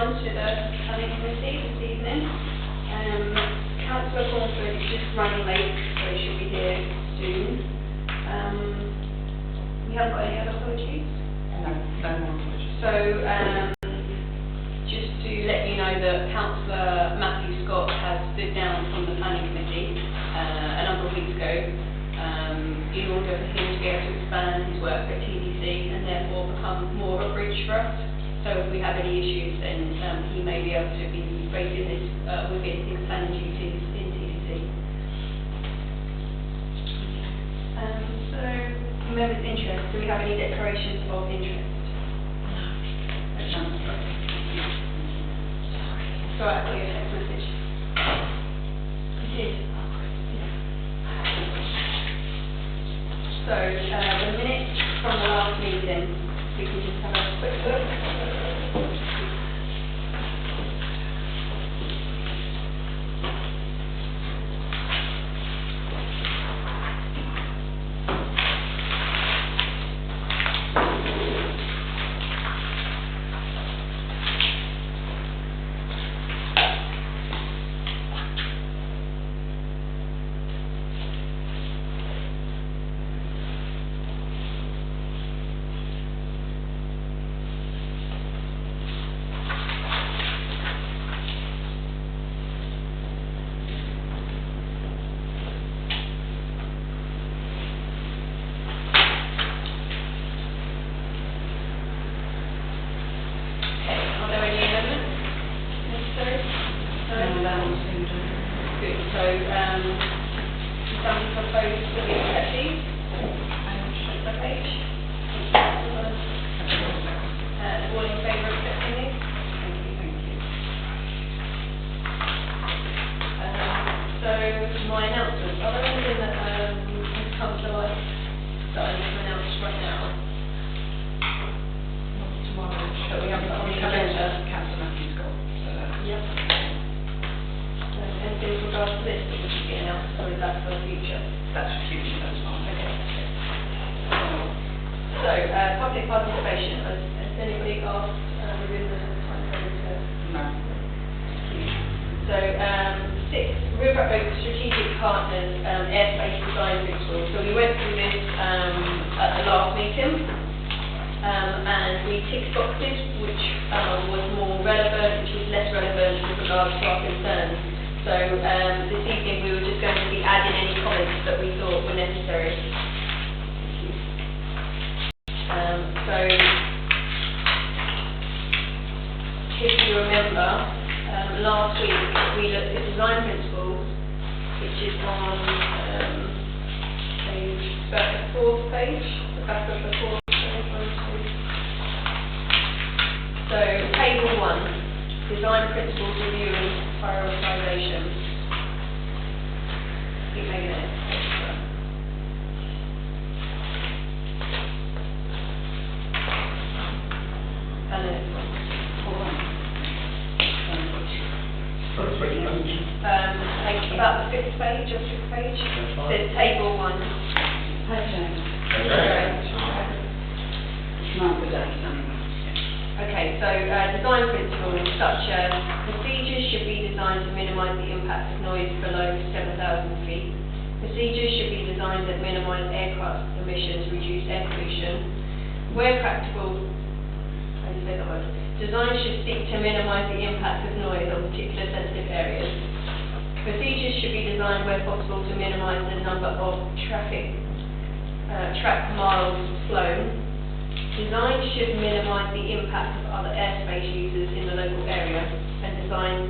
on to the planning committee this evening. Councillor Cornford is just running late, so he should be here soon. We haven't got any other apologies? No more apologies. So, just to let you know that Councillor Matthew Scott has stood down from the planning committee a number of weeks ago in order for him to be able to expand his work at TDC and therefore become more of a bridge for us. So if we have any issues, then he may be able to be raising this within his planning duties in TDC. So, members' interest, do we have any declarations of interest? So I got your text message. You did? So, the minutes from the last meeting, we can just have a quick look. About the fifth page or sixth page, there's table 1. Okay, so design principles such as procedures should be designed to minimise the impact of noise below 7,000 feet. Procedures should be designed that minimise aircraft emissions, reduce air pollution. Where practical, how do you say that word? Design should seek to minimise the impact of noise on particular sensitive areas. Procedures should be designed where possible to minimise the number of track miles flown. Design should minimise the impact of other airspace users in the local area, and design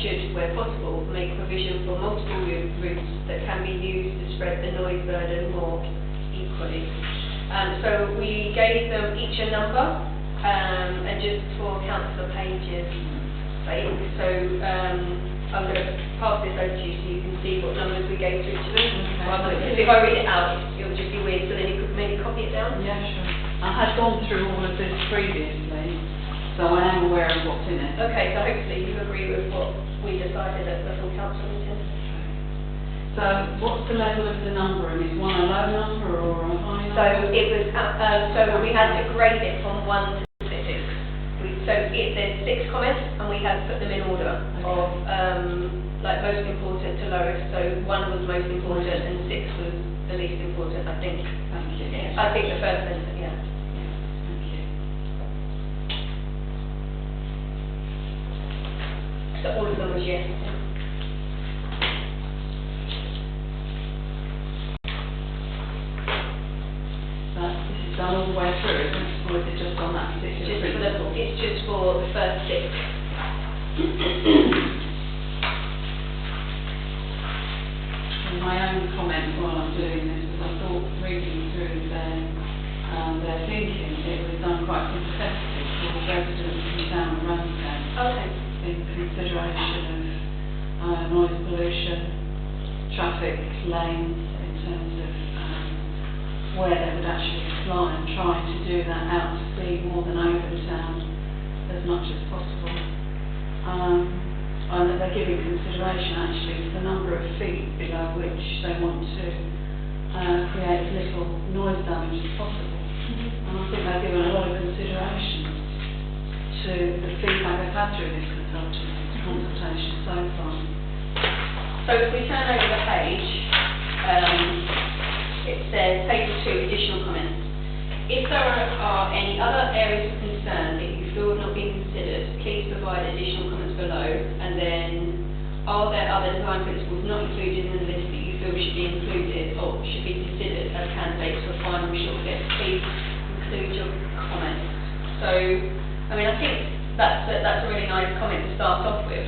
should, where possible, make provision for multiple routes that can be used to spread the noise burden more equally. So we gave them each a number, and just for Councillor Page's sake, so I'm going to pass this over to you so you can see what numbers we gave to each of them. Because if I read it out, it would just be weird, so then you could maybe copy it down. Yeah, sure. I had gone through all of this previously, so I am aware of what's in it. Okay, so hopefully you agree with what we decided at the full council meeting. So what's the level of the numbering? Is one a low number or a high number? So it was, so we had to grade it from 1 to 6. there's 6 comments, and we had put them in order of, like, most important to lowest. So 1 was most important, and 6 was the least important, I think. Thank you. Yeah, I think the first sentence, yeah. Thank you. So all of them was yes. This is done all the way through, isn't it? Or is it just on that particular principle? It's just for the first 6. And my own comment while I'm doing this was I thought reading through their thinking, it was done quite sympathetically for residents in town and around town. Okay. In consideration of noise pollution, traffic lanes, in terms of where they would actually fly, and trying to do that out to sea more than over town as much as possible. And that they're giving consideration actually to the number of feet below which they want to create as little noise damage as possible. And I think they've given a lot of consideration to the feedback they've had through this consultation so far. So if we turn over the page, it says table 2, additional comments. If there are any other areas of concern that you feel have not been considered, please provide additional comments below. And then, are there other design principles not included in the list that you feel should be included or should be considered as candidates for final shortlist? Please include your comments. So, I mean, I think that's a really nice comment to start off with.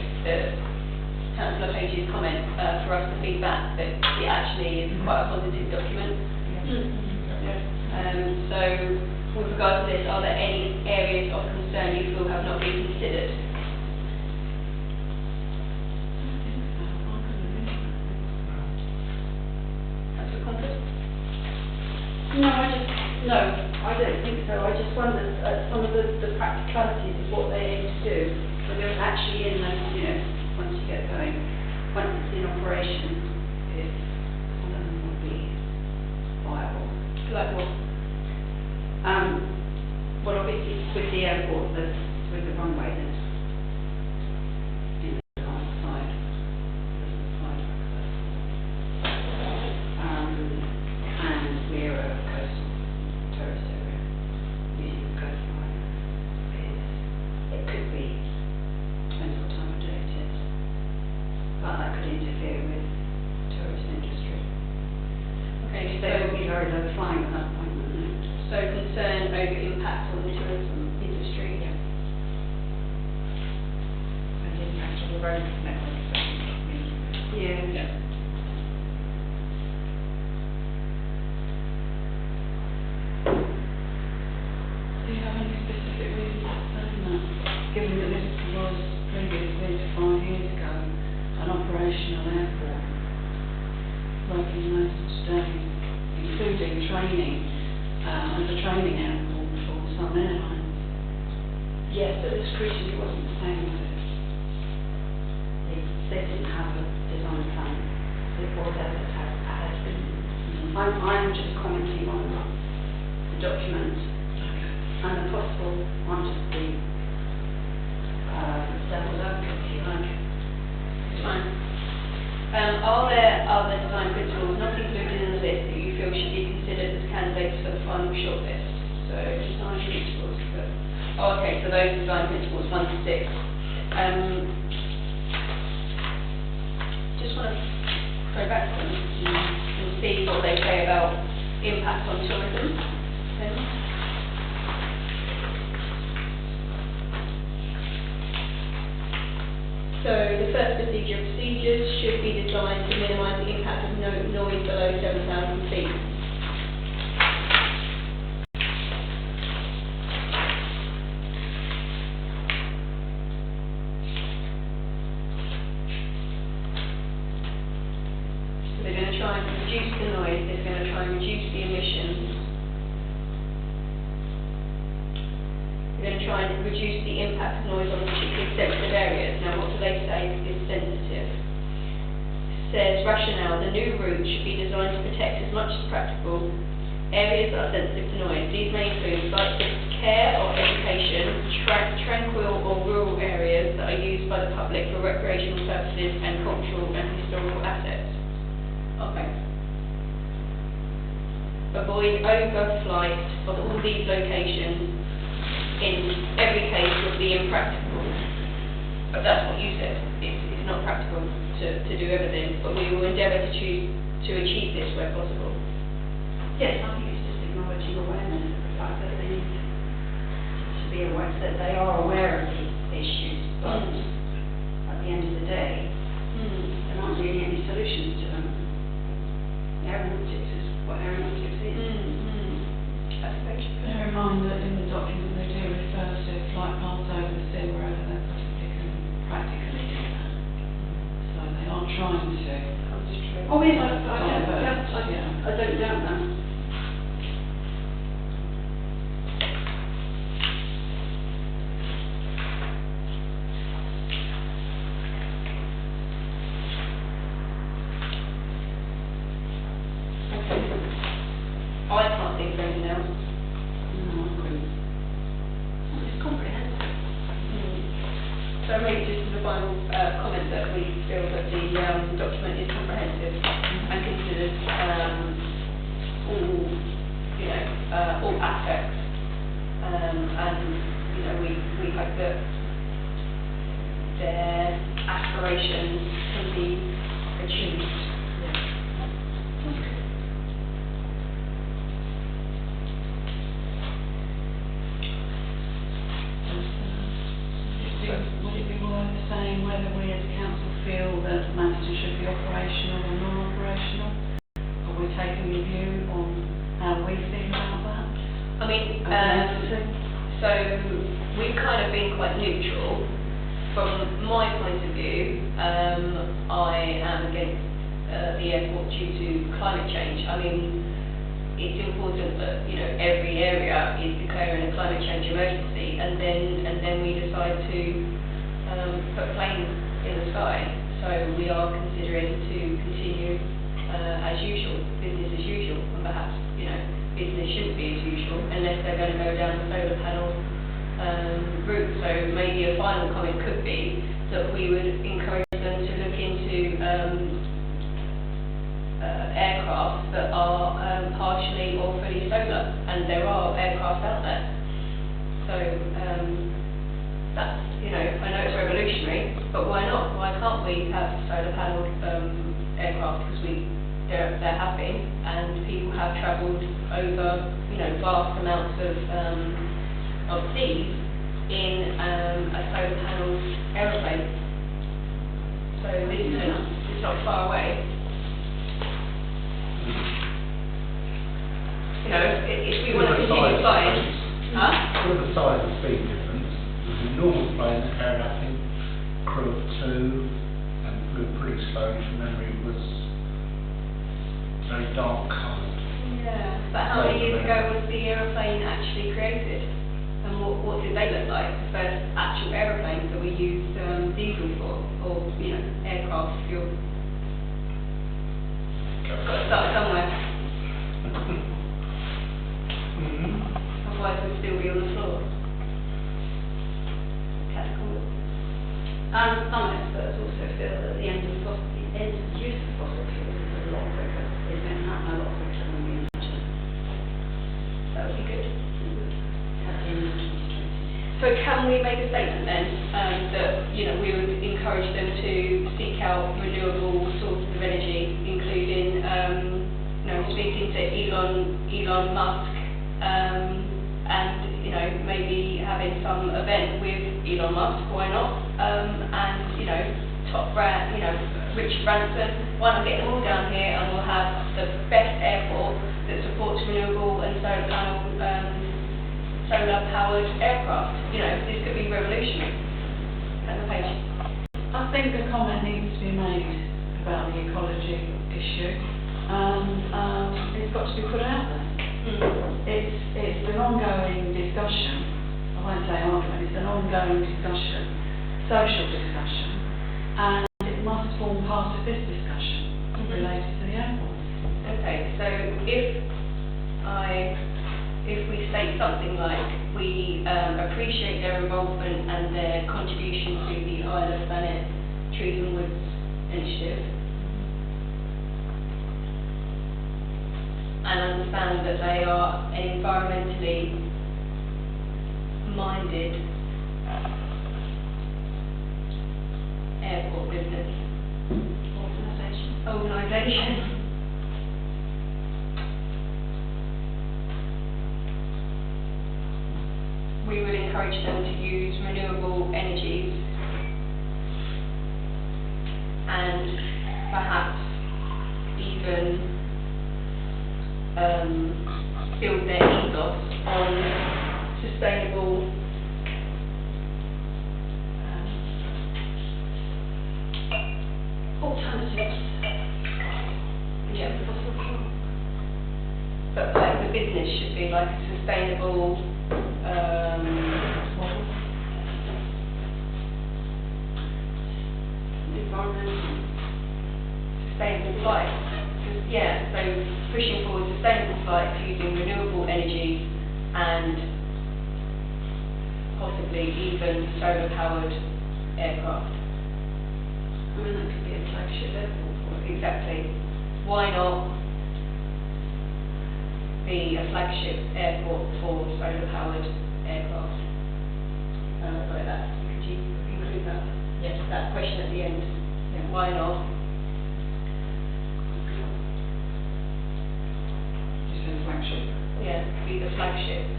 Councillor Page's comment for us to feed back that it actually is quite a positive document. So, with regard to this, are there any areas of concern you feel have not been considered? Councillor Concord? No, I don't think so. I just wondered at some of the practicalities of what they aim to do, whether it's actually in the, once you get going, once it's in operation, if some of them would be viable. Like what? Well, obviously with the airport, with the runway, there's in the right side, there's the side access. And we're a coastal tourist area, using the coastline it could be, depends what time of day it is, but that could interfere with tourist industry. Okay, There will be very low flying at that point, wouldn't there? so concern over impact on the tourism industry. Yeah. And the impact on the road network, especially. Yeah. Do you have any specific reasons for saying that? Given that this was previously to 5 years ago an operational airport, working most days, including training as a training airport for some airlines. Yes, but the scrutiny wasn't the same, was it? They didn't have a design plan. It was as it has been. I'm just commenting on the document and the possible, I'm just the devil's advocate, if you like. Fine. Are there other design principles not included in the list that you feel should be considered as candidates for the final shortlist? So, design principles. Okay, so those design principles 1 to 6. Just want to go back to them and see what they say about impact on tourism. So the first procedures should be designed to minimise the impact of noise below 7,000 feet. So they're going to try and reduce the noise, they're going to try and reduce the emissions. They're going to try and reduce the impact of noise on particularly sensitive areas. Now, what do they say is sensitive? It says, rationale, the new route should be designed to protect as much as practical areas that are sensitive to noise. These may include sites of care or education, tranquil or rural areas that are used by the public for recreational purposes and cultural and historical assets. Okay. Avoid overflight of all these locations in every case would be impractical. But that's what you said. It's not practical to do everything, but we will endeavour to achieve this where possible. Yes, I think it's just acknowledging awareness of the fact that they need to be aware, that they are aware of these issues, but at the end of the day, there aren't really any solutions to them. Aeronautics is what aeronautics is. Bear in mind that in the document they do refer to flight paths over the sea wherever they possibly can practically do that. So they are trying to. Oh yes, I divert, don't doubt that. I can't think of anything else. No, I couldn't. It's comprehensive. So maybe just as a final comment that we feel that the document is comprehensive and considers all aspects, and we hope that their aspirations can be achieved. Would it be worth saying whether we as a council feel that Manston should be operational or non-operational? Are we taking a view on how we feel about that? I mean, so we've kind of been quite neutral. From my point of view, I am against the airport due to climate change. I mean, it's important that every area is declaring a climate change emergency, and then we decide to put planes in the sky. So we are considering to continue as usual, business as usual, and perhaps business shouldn't be as usual unless they're going to go down the solar panel route. So maybe a final comment could be that we would encourage them to look into aircraft that are partially or fully solar, and there are aircraft out there. So that's, I know it's revolutionary, but why not? Why can't we have solar panelled aircraft? Because there have been, and people have travelled over, vast amounts of seas in a solar panelled aeroplane. So this is it's not far away. If we want to continue flying, With the size and speed difference, there's a normal plane that carried, I think, crew of 2 and flew pretty slowly. From memory, it was very dark coloured. yeah. But how many years ago was the aeroplane actually created? And what did they look like? The first actual aeroplanes that we used diesel for, or aircraft fuel. Got to start somewhere. Otherwise we'd still be on the floor. Some experts also feel that the end of use of fossil fuels is a lot quicker. It's going to happen a lot quicker than we imagine. That would be good. At the end of 2020. So can we make a statement then that we would encourage them to seek out renewable sources of energy, including speaking to Elon Musk, and maybe having some event with Elon Musk, why not? And top brand, Richard Branson, why not get them all down here and we'll have the best airport that supports renewable and solar powered aircraft. This could be revolutionary. Turn the page. I think a comment needs to be made about the ecology issue, and it's got to be put out there. It's an ongoing discussion. I won't say argument. It's an ongoing discussion, social discussion, and it must form part of this discussion related to the airport. Okay, so if if we state something like, we appreciate their involvement and their contribution to the Isle of Thanet Trees and Woods Initiative, and understand that they are an environmentally minded airport business organisation. We would encourage them to use renewable energies and perhaps even build their ethos on sustainable Alternatives. yeah. But like the business should be like a sustainable Environmental. sustainable flights. Yeah, so pushing forward sustainable flights using renewable energy and possibly even solar powered aircraft. I mean, that could be a flagship airport. Exactly. Why not be a flagship airport for solar powered aircraft? Like that. Could you include that? Yes. That question at the end. Yeah. Why not? You said flagship. Yeah, be the flagship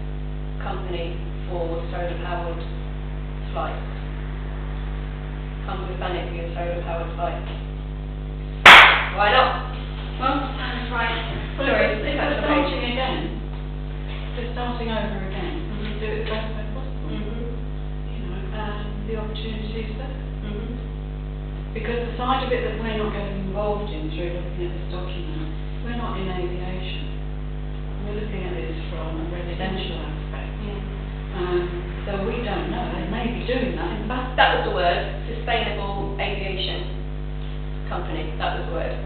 company for solar powered flights. Come with Thanet for your solar powered flights. Why not? Well, sounds right. Well, Sorry, if that's they're okay. starting again, they're starting over again, do it the best way possible. You know, the opportunity is there. Because the side of it that we're not getting involved in through looking at this document, we're not in aviation. We're looking at this from a residential aspect. So we don't know, they may be doing that in the back. That was the word, sustainable aviation company, that was the word.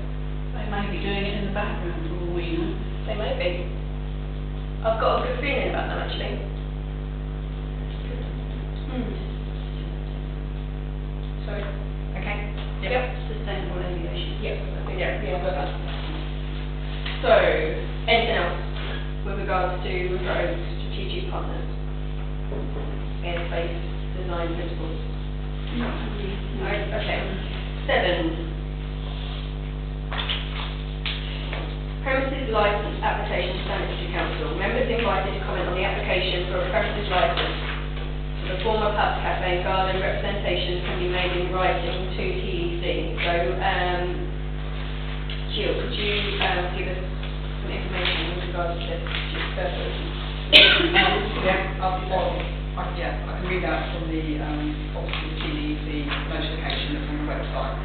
They may be doing it in the background, for all we know. They may be. I've got a good feeling about them actually. Sorry. Okay. Yep. Sustainable aviation. Yep. Yeah, well done. So, anything else with regards to Road Strategic Partners? Airspace Design Principles? No. Okay. 7. Premises Licence Application Sanitary Council. Members invited to comment on the application for a premises licence for the former pub cafe and garden. Representations can be made in writing to TEC. So, Jill, could you give us some information with regards to this? I can read out from the obviously TEC notification that's on the website.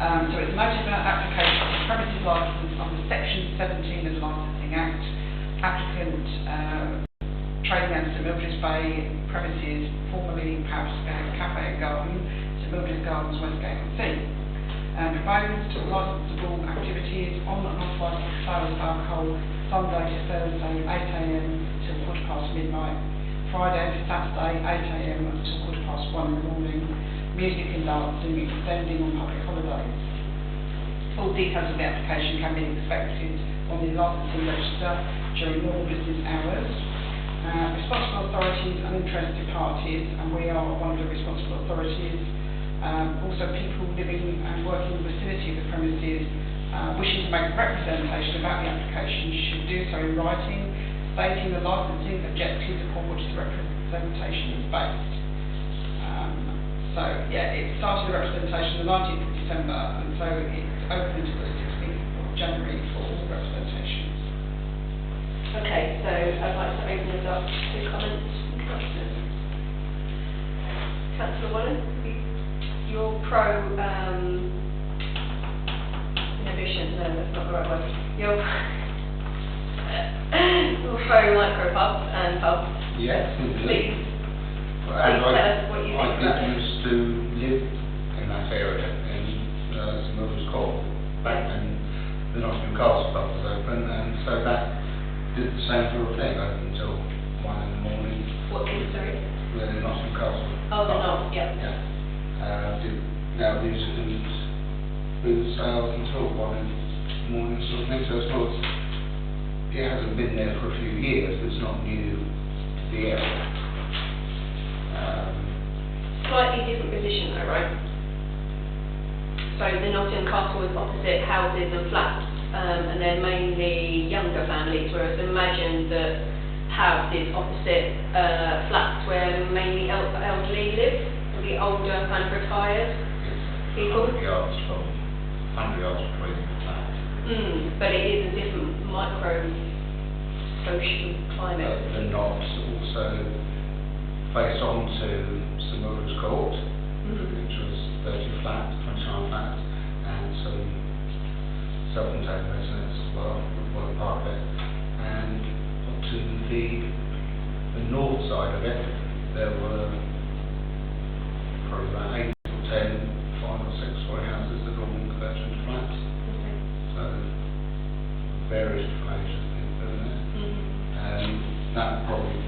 So it's a notice about application for premises licence under Section 17 of the Licensing Act. Applicant trading as St Mildred's Bay premises, formerly Pab's Cafe and Garden, St Mildred's Gardens, Westgate on Sea. Proposed licensable activities on and off licence sale of alcohol Sunday to Thursday 8 AM till 1:15 midnight, Friday to Saturday 8 AM until 1:15 in the morning, music and dancing extending on public holidays. Full details of the application can be expected on the licensing register during normal business hours. Responsible authorities and interested parties, and we are one of the responsible authorities. Also people living and working in the vicinity of the premises wishing to make a representation about the application should do so in writing, stating the licensing objectives upon which the representation is based. So yeah, it started the representation the 19th of December, and so it's open until the 16th of January for all representations. Okay, so I'd like to open this up to comments and questions. Councillor Wallen, you're pro inhibition, no, that's not the right word. You're pro micro pubs and pubs. Yes, Please, and tell us what you think I about did this. used to live in that area in St Mildred's Court back when the Nottingham Castle pub was open, and so that same for a thing, open until 1 in the morning, What is, sorry? they're in Nottingham Castle. Oh, they're not, yeah. Yeah. Now these and food sales until 1 in the morning sort of thing, so it's not, it hasn't been there for a few years, but it's not new to the area. Slightly different position though, right? So the Nottingham Castle is opposite houses and flats, and they're mainly younger families, whereas imagine that houses opposite flats where mainly elderly live, or the older kind of retired people. 100 yards from, 100 yards between the flats. But it is a different micro social climate. The knots also face on to St Wilfrid's Court, which was 30 flats, 29 flats, and some self-contained residents as well, were part of it. And to the north side of it, there were probably about 8 or 10, 5 or 6 story houses that all converted into flats. So various different ages of people living there. And that probably,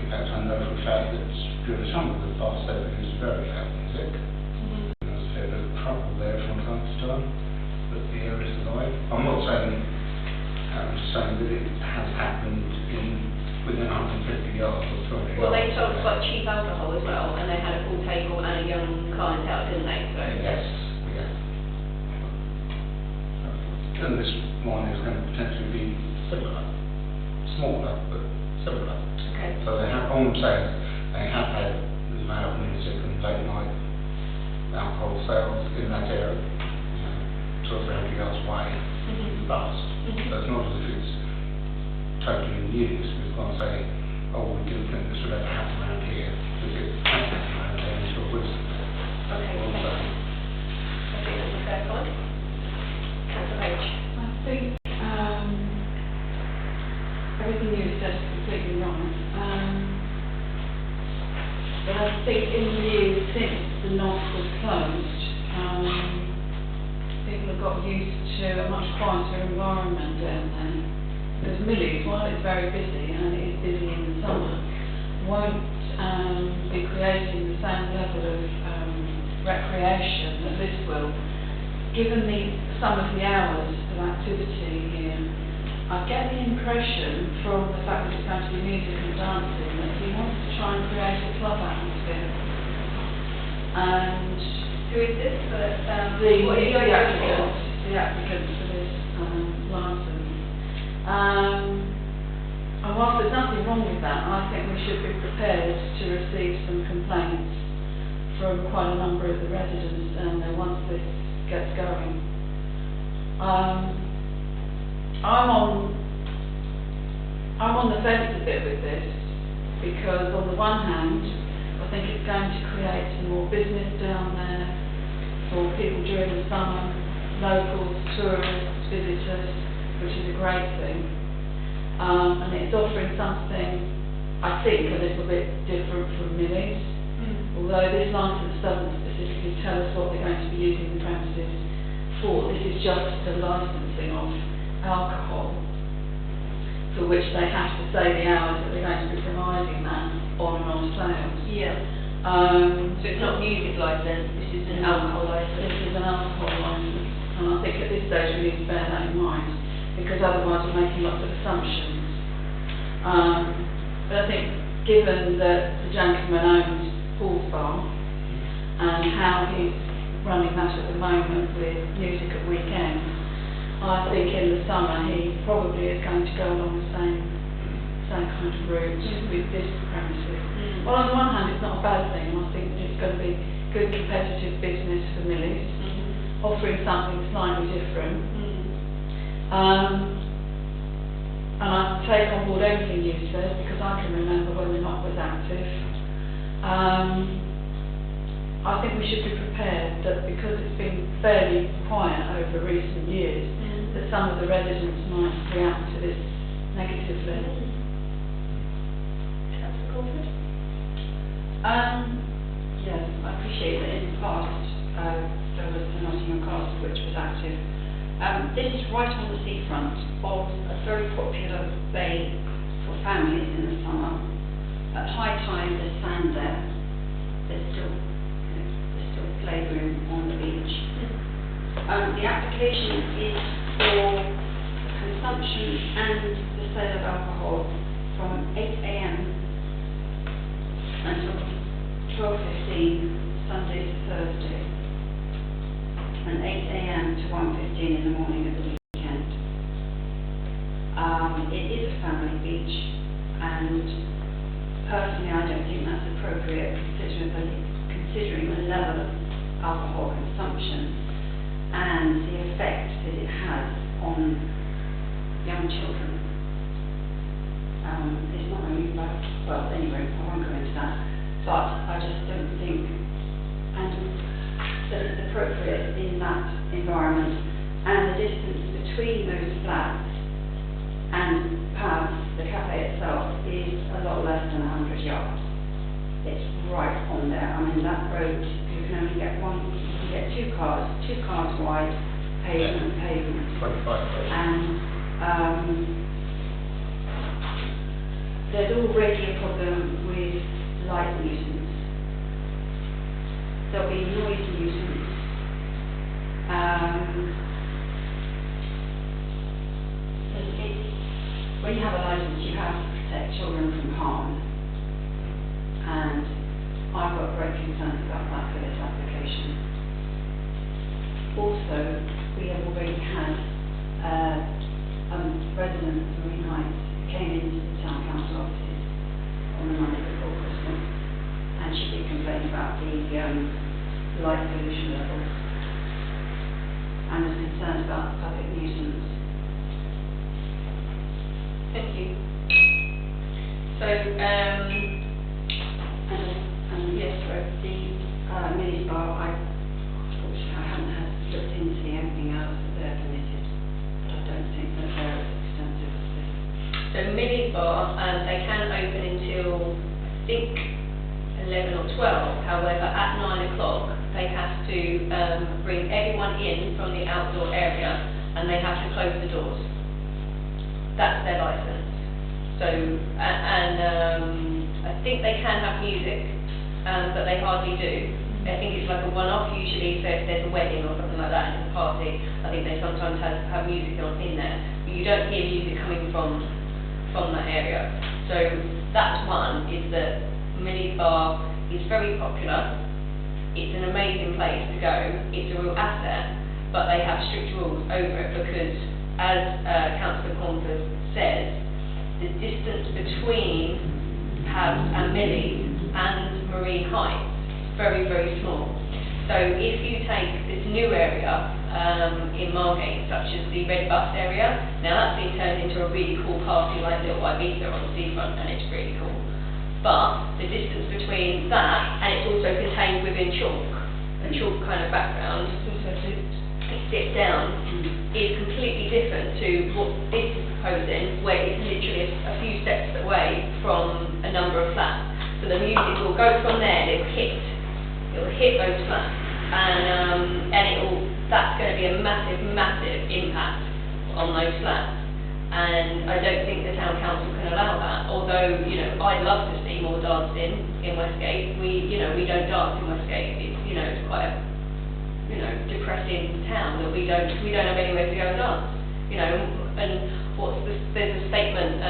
in fact, I know for a fact that during some of the past there is very loud music. There's a fair bit of trouble there from time to time, but the area is alive. I'm not saying, I'm just saying that it has happened within 150 yards or 200 yards. Well, they sold quite cheap alcohol as well, and they had a full table and a young clientele, didn't they? So Yes, yeah. And this one is going to potentially be similar, smaller, but similar. Okay. So they have, all I'm saying is, they have had loud music and late night alcohol sales in that area, 200 or 300 yards away, last. So it's not as if it's totally new, so we've got to say, oh, we didn't think this would ever happen around here, because it has happened around there until recently. Okay, Also, I think that's a fair point. Councillor Page. I think everything you said is completely right. But I think in the years since the north was closed, people have got used to a much quieter environment down there. Because Millie's, while it's very busy, and it is busy in the summer, won't be creating the same level of recreation that this will. Given some of the hours of activity here, I get the impression from the fact that it's going to be music and dancing that he wants to try and create a club atmosphere. And Who is this? the applicants for this licence. And whilst there's nothing wrong with that, I think we should be prepared to receive some complaints from quite a number of the residents down there once this gets going. I'm on the fence a bit with this, because on the one hand, I think it's going to create some more business down there for people during the summer, locals, tourists, visitors, which is a great thing. And it's offering something, I think, a little bit different from Millie's. Although this licence doesn't specifically tell us what they're going to be using the premises for, this is just the licensing of alcohol, for which they have to say the hours that they're going to be providing that on and off sales. Yeah. So it's not music licence, this is an alcohol licence. This is an alcohol licence, and I think at this stage we need to bear that in mind, because otherwise we're making lots of assumptions. But I think given that the gentleman owns Paul's Bar, and how he's running that at the moment with music at weekends, I think in the summer he probably is going to go along the same kind of route with this premises. Well, on the one hand, it's not a bad thing. I think it's going to be good competitive business for Millie's, offering something slightly different. And I take on board everything you said, because I can remember when the knock was active. I think we should be prepared that because it's been fairly quiet over recent years, that some of the residents might react to this negatively. Councillor Crawford? Yes, I appreciate that in the past, there was the Nottingham Castle which was active, This is right on the seafront of a very popular bay for families in the summer. At high tide, there's sand there. There's still playroom on the beach. The application is for consumption and the sale of alcohol from 8 a.m. until 12:15, Sunday to Thursday, and 8 a.m. to 1:15 in the morning of the weekend. It is a family beach, and personally I don't think that's appropriate considering the level of alcohol consumption and the effect that it has on young children. It's not only about, well, anyway, I won't go into that, but I just don't think that it's appropriate in that environment, and the distance between those flats and Pabs, the cafe itself, is a lot less than 100 yards. It's right on there. I mean, that road, you can only get two cars wide, pavement. 25 feet. And there's already a problem with light nuisance. There'll be noise nuisance. When you have a licence, you have to protect children from harm. And I've got great concerns about that for this application. Also, we have already had a resident of Marine Heights who came into the town council offices on the Monday before Christmas, and she did complain about the light pollution levels and was concerned about public nuisance. Thank you. So, Yes, sorry, the mini bar, unfortunately, I haven't looked into anything else that they're permitted, but I don't think that they're as extensive as this. so mini bar, they can open until, I think, 11 or 12. However, at 9 o'clock, they have to bring everyone in from the outdoor area, and they have to close the doors. That's their licence. So, I think they can have music, but they hardly do. I think it's like a one-off usually, so if there's a wedding or something like that and it's a party, I think they sometimes have music on in there. But you don't hear music coming from that area. So that's one, is that mini bar is very popular. It's an amazing place to go. It's a real asset, but they have strict rules over it because, as Councillor Cornford says, the distance between Pabs and Millie's and Marine Heights is very, very small. So if you take this new area in Margate, such as the Red Bus area, now that's been turned into a really cool party like Little Ibiza on the seafront, and it's really cool. But the distance between that, and it's also contained within chalk, a chalk kind of background, it sits down, is completely different to what this is proposing, where it's literally a few steps away from a number of flats. So the music will go from there, it will hit those flats, and that's going to be a massive, massive impact on those flats. And I don't think the town council can allow that. Although, I'd love to see more dancing in Westgate. We don't dance in Westgate. It's quite a depressing town that we don't have anywhere to go and dance. And there's a statement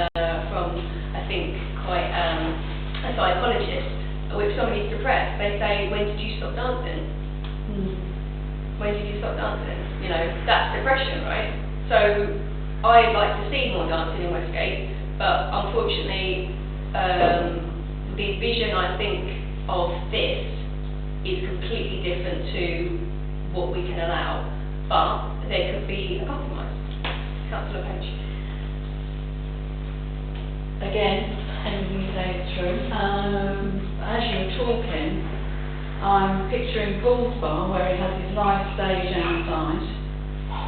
from, I think, quite a psychologist. If somebody's depressed, they say, when did you stop dancing? When did you stop dancing? That's depression, right? So I'd like to see more dancing in Westgate, but unfortunately, the vision, I think, of this is completely different to what we can allow, but there could be a compromise. Councillor Page. Again, everything you say is true. As you're talking, I'm picturing Paul's bar where he has his live stage outside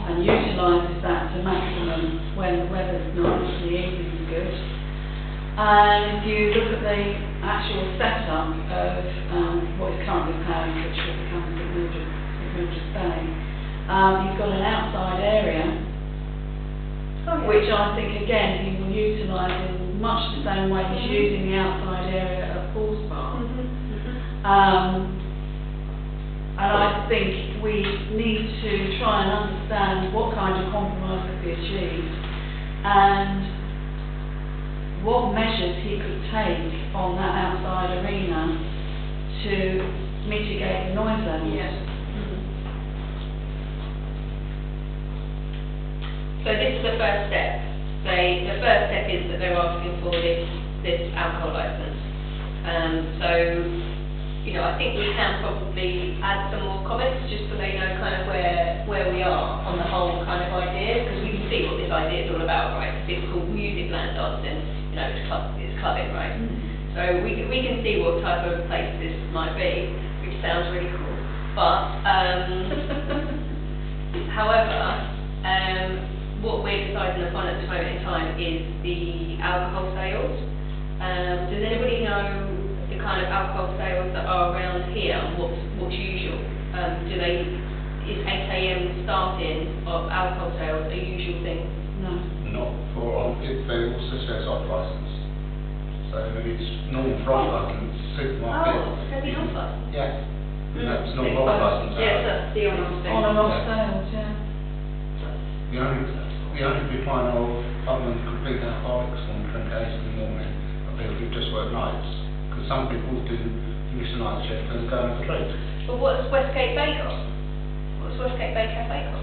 and utilises that to maximum when the weather's nice and the evening's good. And if you look at the actual setup of what is currently planned, which will become St Mildred's Bay, You've got an outside area, which I think again he will utilise in much the same way he's using the outside area at Paul's Bar. And I think we need to try and understand what kind of compromise could be achieved and what measures he could take on that outside arena to mitigate the noise levels. Yes. So this is the first step. The first step is that they're asking for this alcohol licence. So, you know, I think we can probably add some more comments just so they know kind of where we are on the whole kind of idea, because we can see what this idea is all about, right? Because it's called music land dancing, you know, it's clubbing, right? So we can see what type of place this might be, which sounds really cool. But, however, what we're deciding upon at this moment in time is the alcohol sales. Does anybody know the kind of alcohol sales that are around here and what's usual? Is 8 AM starting of alcohol sales a usual thing? No. Not for, if they also says off licence. So it's normal for off licence, supermarket. Oh, it's going to be off licence? Yeah, and that's normal off licence. Yes, that's the on-off thing. On and off Yeah. sales, yeah. The only decline of other than complete alcoholics on drink 8 in the morning are people who just work nights. Because some people do finish the night shift and go and have a drink. But what's Westgate Bay got? What's Westgate Bay Cafe got?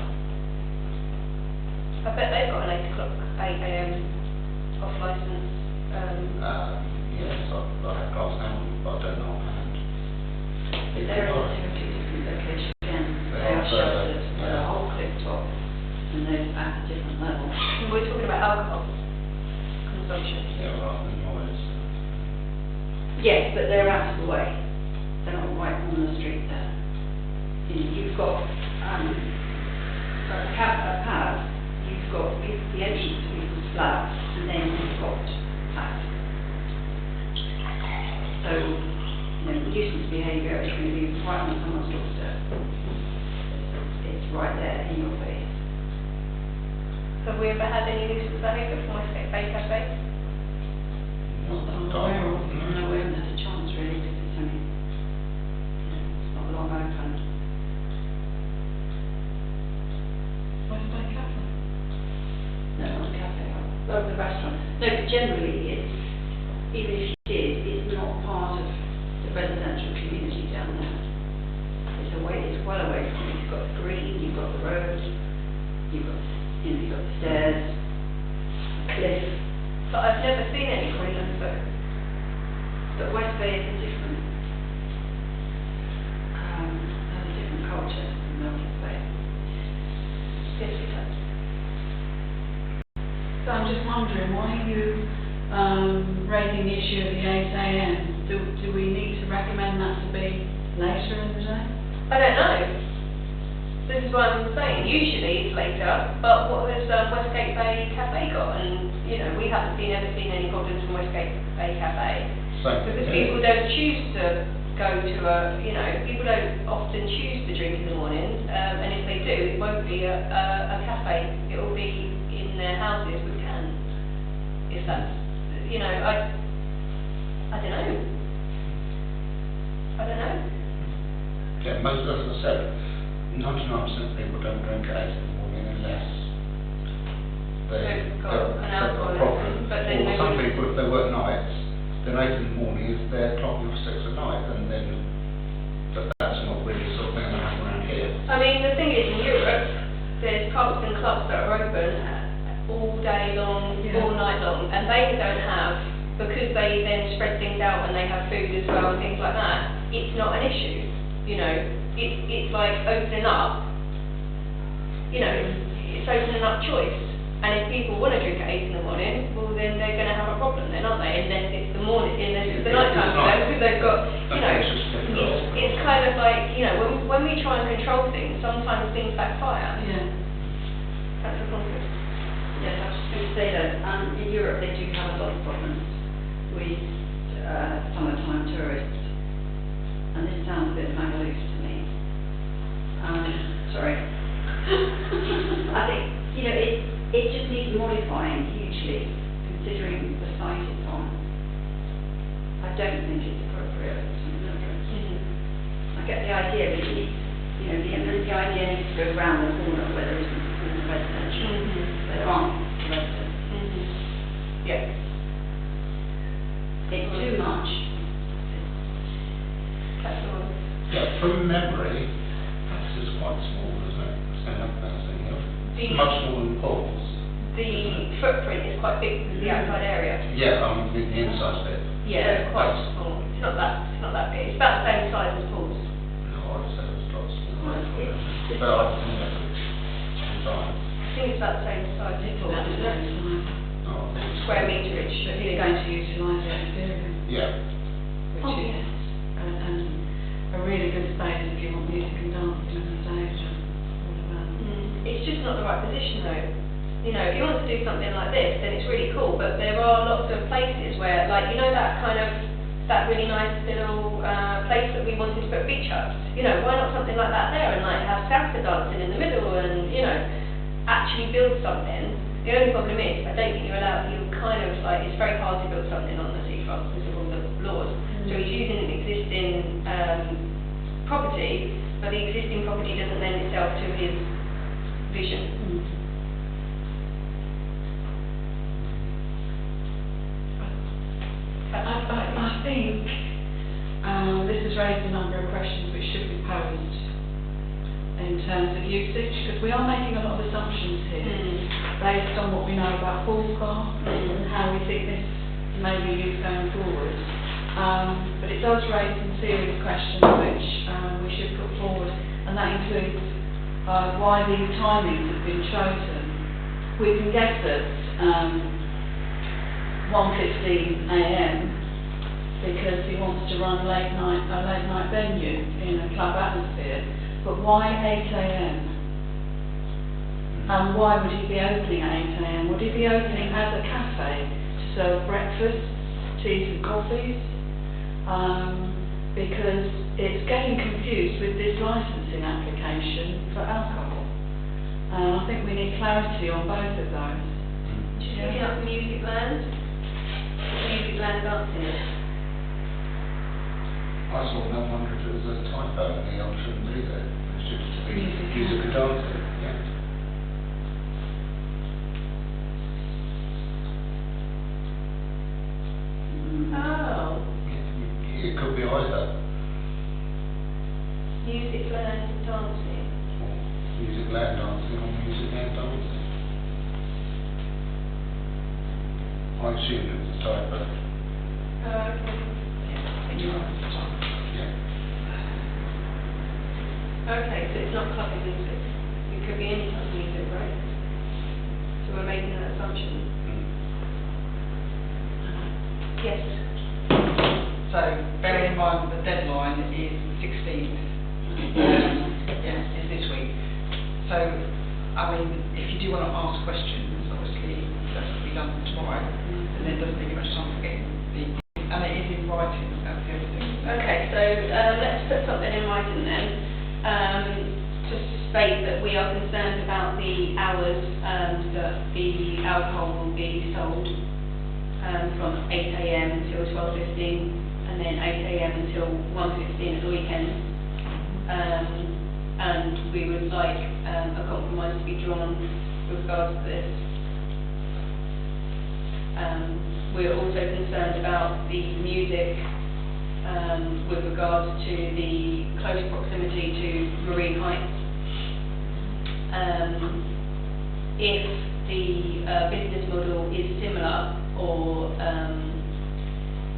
I bet they've got an 8 o'clock, 8 AM off licence. Yes, I have glass now, but I don't know offhand. But they're in a two different locations again. They They are are sheltered further, at yeah. a whole cliff top, and they're at a different level. We're talking about alcohol consumption. Yeah, rather than noise. Yes, but they're out of the way. They're not right on the street there. You've got, a pub, you've got, the entrance is flat, and then you've got flat. So, you know, nuisance behaviour is going to be right on someone's doorstep. It's right there in your face. Have we ever had any nuisance behaviour from Westgate Bay Cafe? Not that I'm aware of. No, we haven't had a chance really, because it's only, it's not long open. West Bay Cafe. No, not the cafe, the restaurant. No, but generally, it's, even if you did, it's not part of the residential community down there. It's well away from it. You've got the green, you've got the road, you've got the stairs, a cliff. But I've never seen any Queensland folk. But West Bay is a different, has a different culture than Milton Bay. Yes, it does. So I'm just wondering, why are you raising the issue of the 8 AM? Do we need to recommend that to be later in the day? I don't know. This is what I'm saying. Usually it's later, but what has Westgate Bay Cafe got? And, you know, we haven't ever seen any problems from Westgate Bay Cafe. Same Because thing, people don't choose to go to people don't often choose to drink in the morning, and if they do, it won't be a cafe, it will be in their houses with cans. If that's, you know, I don't know. I don't know. Yeah, most, as I said, 99% of people don't drink at 8 in the morning unless They've got an they've got a alcohol problem. but then Or they some would- people, if they work nights, then 8 in the morning is their clocking off 6 at night, and then, but that's not really sort of thing that happen around here. I mean, the thing is, in Europe, there's pubs and clubs that are open all day long, Yeah. all night long, and they don't have, because they then spread things out when they have food as well and things like that, it's not an issue, you know, it's like opening up, you know, it's opening up choice, and if people want to drink at 8 in the morning, well then they're going to have a problem then, aren't they, unless it's the morning, unless it's the night time for them, because they've got, you know, it's kind of like, you know, when we try and control things, sometimes things backfire. Yeah. That's the problem. Yes, I was just going to say that in Europe they do have a lot of problems with summertime tourists, and this sounds a bit Magaluf to me. Sorry. initially, considering the site it's on, I don't think it's appropriate to look at. I get the idea, but it needs, you know, the idea needs to go round the corner where there isn't all residential, where there aren't residents. Yeah. It's too much. That's all. Yeah, from memory, that's just quite small, isn't it? Stand up housing, The- much smaller than Paul's. The footprint is quite big with the outside area. Yeah, the inside bit. Yeah, it's quite small. It's not that big. It's about the same size as Paul's. No, I'd say it's lots smaller. It's- But I think that's design. I think it's about the same size as It's Paul's, about the isn't it? same size. No, I think it's- Square meterage. But he's going to utilise the experience, Yeah, which Oh, is yes. and a really good space if you want music and dancing on the stage and all of that. It's just not the right position though. You know, if you want to do something like this, then it's really cool, but there are lots of places where, like, you know that kind of, that really nice little place that we wanted to put beach huts? You know, why not something like that there and like have salsa dancing in the middle and, you know, actually build something? The only problem is, I don't think you're allowed, you kind of like, it's very hard to build something on the seafront because of all the laws. So he's using an existing property, but the existing property doesn't lend itself to his vision. I think this has raised a number of questions which should be posed in terms of usage, because we are making a lot of assumptions here based on what we know about Paul's Bar and how we think this may be used going forward. But it does raise some serious questions which we should put forward, and that includes why these timings have been chosen. We can guess that 1:15 a.m. because he wants to run a late night venue in a club atmosphere. But why 8 a.m? And why would he be opening at 8 a.m? Would he be opening as a cafe to serve breakfast, teas and coffees? Because it's getting confused with this licensing application for alcohol. And I think we need clarity on both of those. Just looking up Music Land dancing. I saw no wonder if it was a typo and the old shouldn't be there. It should be Music. music and dancing, yeah. Oh, It could be either, Music Land dancing. or music land dancing or music land dancing. I assumed it was a typo, Oh, okay. You're right, it's on. yeah. Okay, so it's not club music. It could be any type of music, right? So we're making that assumption. Yes. So, bearing in mind the deadline is 16th, is this week. So, I mean, if you do want to ask questions, obviously that's to be done tomorrow, and it doesn't give you much time to get and it is in writing, that's the other thing. Okay, so let's put something in writing then, to state that we are concerned about the hours that the alcohol will be sold, from 8 a.m. till 12:15, and then 8 a.m. until 1:15 at the weekend. And we would like a compromise to be drawn with regards to this. We're also concerned about the music with regards to the close proximity to Marine Heights. If the business model is similar or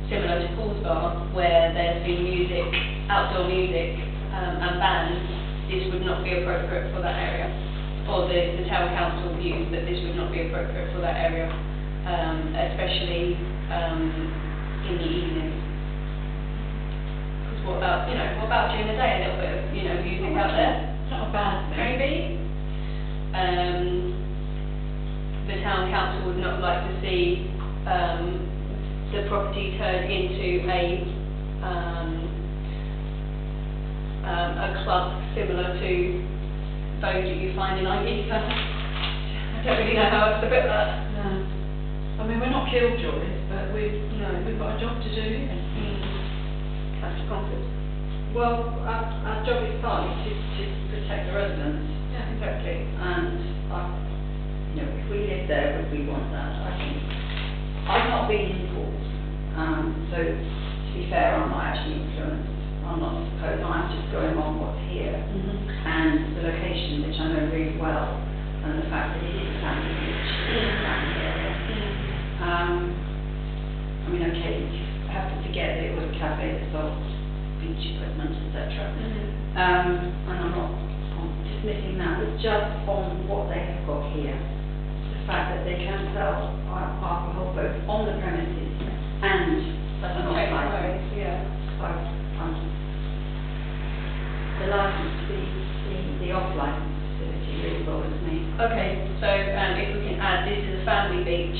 similar to Paul's Bar, where there's been music, outdoor music and bands, this would not be appropriate for that area. Or the town council views that this would not be appropriate for that area, especially in the evenings. Because what about during the day, a little bit of, music out there? It's not a bad thing. Maybe. The town council would not like to see the property turned into a club similar to those that you find in Ibiza. I don't really know how else to put that. No. I mean, we're not killjoys, but we've got a job to do here. Councillor Comfort. Well, our job is partly to protect the residents. Yeah, exactly. And, if we live there, would we want that? I think, I've not been in court, so to be fair, I'm not actually influenced. I'm not supposed, I'm just going on what's here. And the location, which I know really well, and the fact that it is a family beach in a family area. I mean, okay, you have to forget that it was a cafe that sold beach equipment, etc. And I'm not dismissing that, but just on what they have got here. The fact that they can sell alcohol both on the premises and as an off-license. Yeah. The license, the off-license facility really bothers me. Okay, so if we can add, this is a family beach,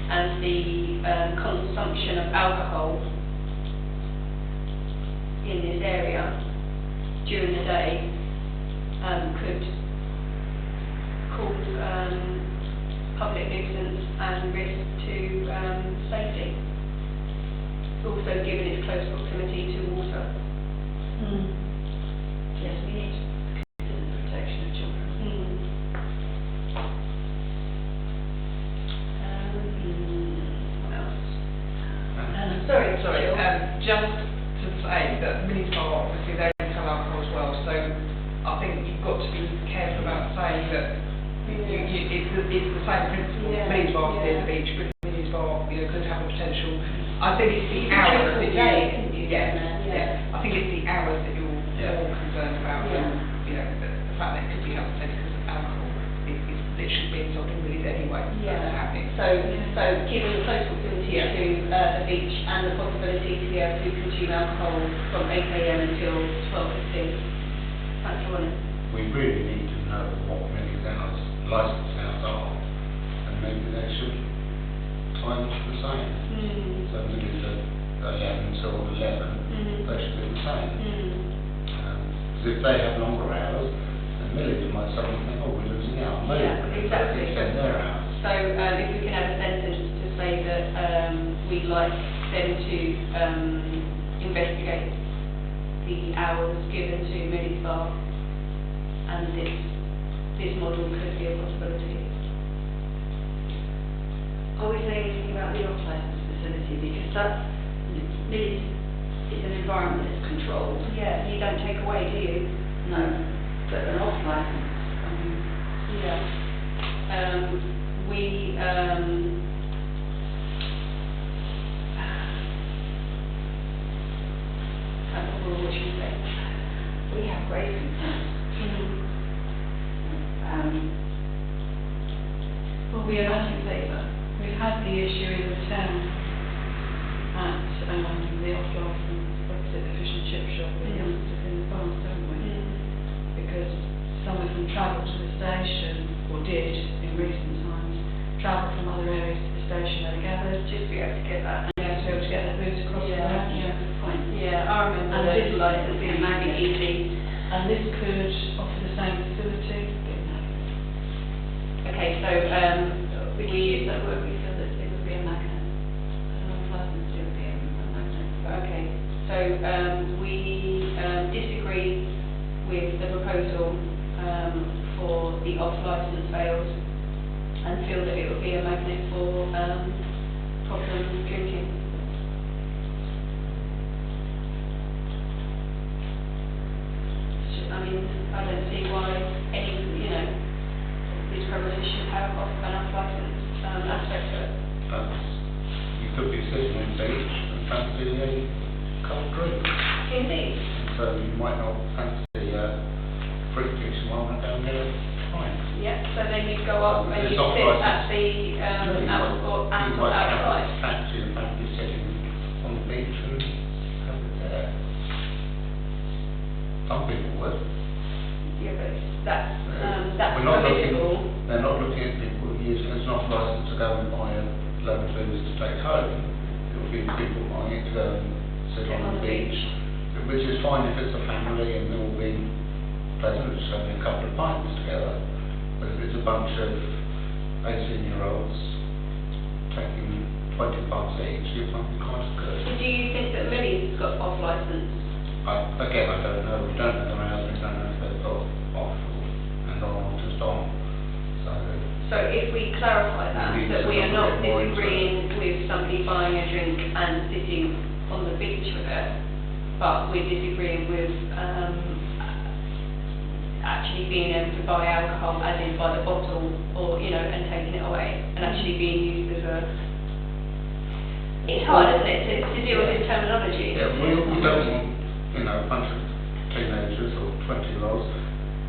and the consumption of alcohol in this area during the day could cause public nuisance and risk to safety. Also, given its close proximity to water. Yes, we need to consider the protection of children. What else? Sorry, Jill. just to say that Millie's Bar, obviously they sell alcohol as well, so I think you've got to be careful about saying that it's the same principle. Yeah. Millie's Bar is near the beach, but Millie's Bar, could have a potential. I think it's the hours that I think it's the hours that you're more concerned about. Yeah. The fact that it could be hypothetical because of alcohol is literally being sold in Millie's anyway. That's happening. So given the close proximity to the beach and the possibility to be able to consume alcohol from 8 AM until 12:15, Councillor Williams. We really need to know what many hours, licensed hours are, and maybe they should time the same. So maybe the 11 until 11, they should be the same. Because if they have longer hours, then Millie's might suddenly think, oh, we're losing out. Maybe exactly. extend their hours. So if we can add a sentence to say that we'd like them to investigate the hours given to Millie's Bar, and this model could be a possibility. Are we saying anything about the off-license facility? Because that is an environment that's controlled. Yeah, you don't take away, do you? No, but an off-license, Yeah. We can't remember what you say. we have grave concerns. Well, we are not in favour. We've had the issue in the town at the off-licence opposite the fish and chip shop with youngsters in the past, haven't we? Because some of them travel to the station, or did in recent times, travel from other areas to the station where they gathered, Just be able to get that. and to be able to get their boots across the road. Good point. Yeah, I remember And those this licenses being magnet. easy. And this could offer the same facility. Okay, so We could use that word, we feel that it would be a magnet. An off-license would be a magnet. okay, so we disagree with the proposal for the off-license sales and feel that it would be a magnet for problem drinking. I mean, I don't see why any, these premises should have an off-license aspect to it. You could be sitting on the beach and fancy a cold drink. Indeed. So you might not fancy fruit juice and wine down there. Fine. Yeah, so then you go up and It's you not sit licensed. at the outside. Fancy and fancy sitting on the beach and have it there. Some people would. Yeah, but that's We're not looking, permissible. they're not looking at people using it as not licensed to go and buy a load of booze to take home. It will be people buying it to go and sit on the beach, which is fine if it's a family and they're all being pleasant, just having a couple of pints together. But if it's a bunch of 18-year-olds taking 25 each, it might be quite good. So do you think that Millie's got off licence? Again, I don't know. We don't know the rounds, we don't know if they've got off and on or just on. So if we clarify that we are not disagreeing with somebody buying a drink and sitting on the beach with it, but we're disagreeing with actually being able to buy alcohol, as in by the bottle, or, you know, and taking it away, and actually being used as a... It's hard, isn't it, to deal with this terminology? Yeah, we don't want, you know, a bunch of teenagers or 20-year-olds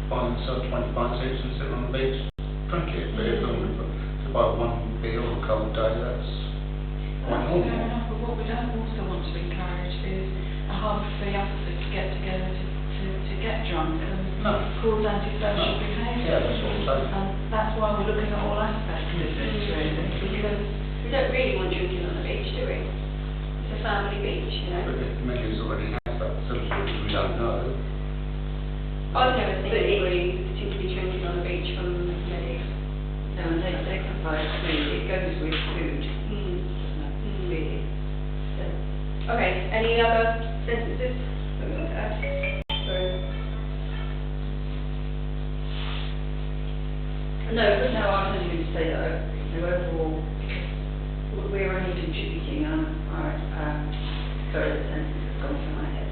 buying themselves 25 each and sitting on the beach drinking it. But if they want to buy one beer or a cold day, that's quite normal. Fair enough, but what we don't also want to encourage is a hub for youngsters to get together to get drunk and cause antisocial behaviour. Yeah, that's what I'm saying. And that's why we're looking at all aspects of this, really, because We don't really want drinking on the beach, do we? It's a family beach, you know? But if Millie's already has that facility, which we don't know, I've never seen anybody particularly drinking on the beach from Millie's. No, and they provide food, it goes with food, Mm. really. So, Okay, any other sentences that we want to add? Sorry. no, I was only going to say that, overall, because we're only contributing sorry, the sentence has gone from my head.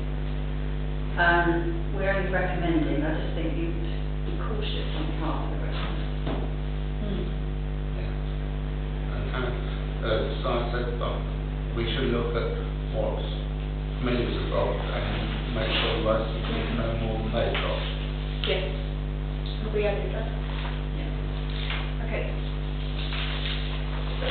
We're only recommending, I just think you'd be cautious on behalf of the residents. yeah. And so I said, we should look at what Millie's have got and make sure the rest of them know more than they've got. Yes. Have we added that? Okay. So,